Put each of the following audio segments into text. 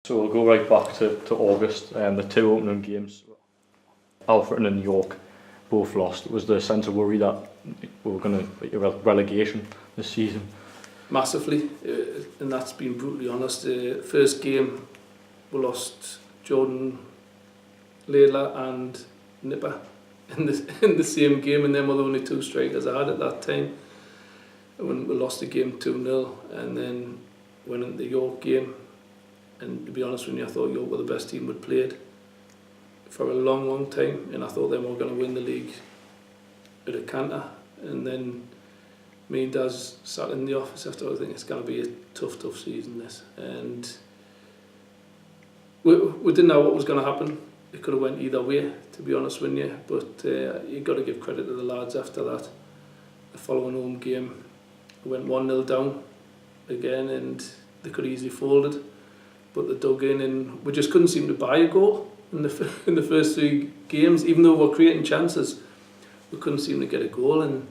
So we'll go right back to August, and the two opening games, Alfreton and York, both lost. Was there a sense of worry that we were going to get relegation this season? Massively, and that's been brutally honest. First game, we lost Jordan, Layla and Nipper in the same game, and them were the only two strikers I had at that time. When we lost the game 2-0, and then went into the York game, and to be honest with you, I thought York were the best team we'd played for a long time, and I thought they were going to win the league at a canter. And then me and Daz sat in the office after. I think it's going to be a tough season this, and we didn't know what was going to happen. It could have went either way, to be honest with you, but you've got to give credit to the lads after that. The following home game, we went 1-0 down again, and they could have easily folded, but they dug in, and we just couldn't seem to buy a goal in the first three games. Even though we were creating chances, we couldn't seem to get a goal. And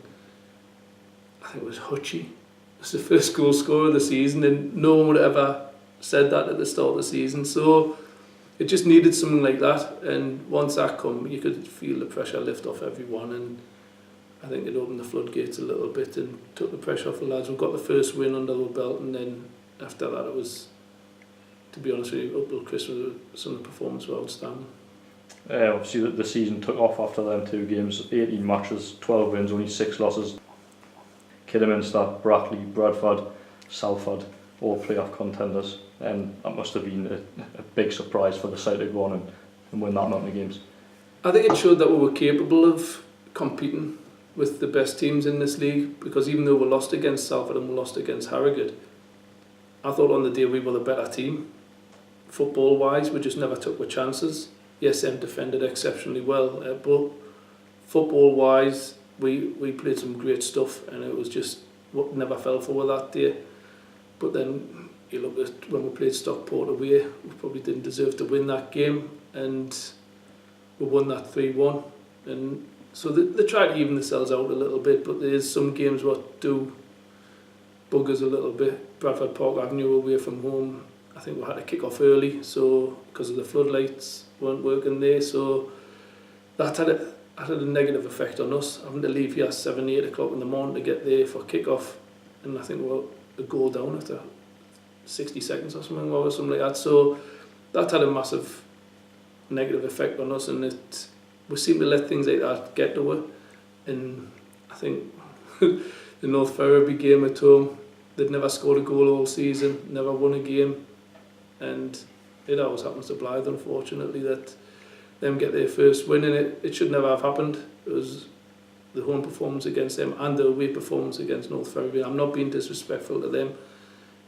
I think it was Hutchie. It was the first goal scorer of the season, and no one would have ever said that at the start of the season. So it just needed something like that, and once that come, you could feel the pressure lift off everyone, and I think it opened the floodgates a little bit and took the pressure off the lads. We got the first win under the belt, and then after that it was, to be honest with you, up till Christmas, some of the performance were outstanding. Obviously the season took off after them two games, 18 matches, 12 wins, only 6 losses. Kidderminster, Brackley, Bradford, Salford, all playoff contenders, and that must have been a big surprise for the side to go on and win that many games. I think it showed that we were capable of competing with the best teams in this league, because even though we lost against Salford and we lost against Harrogate, I thought on the day we were the better team. Football wise, we just never took our chances. Yes, them defended exceptionally well, but football wise, we played some great stuff, and it was just what never fell for that day. But then you look at when we played Stockport away, we probably didn't deserve to win that game, and we won that 3-1. And so they tried to even themselves out a little bit, but there's some games what do bug us a little bit. Bradford Park Avenue away from home, I think we had to kick off early, so because of the floodlights weren't working there, so that had a negative effect on us, having to leave here at 7-8 o'clock in the morning to get there for kick-off, and I think we were a goal down after 60 seconds or something like that. So that had a massive negative effect on us, and we seem to let things like that get to us. And I think the North Ferriby game at home, they'd never scored a goal all season, never won a game, and it always happens to Blythe, unfortunately, that them get their first win, and it should never have happened. It was the home performance against them and the away performance against North Ferriby. I'm not being disrespectful to them.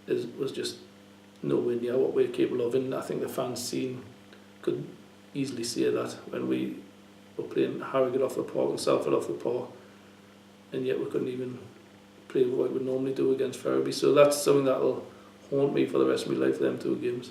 It was just nowhere near what we're capable of, and I think the fans scene could easily see that when we were playing Harrogate off the park and Salford off the park, and yet we couldn't even play what we would normally do against Ferriby. So that's something that will haunt me for the rest of my life, them two games.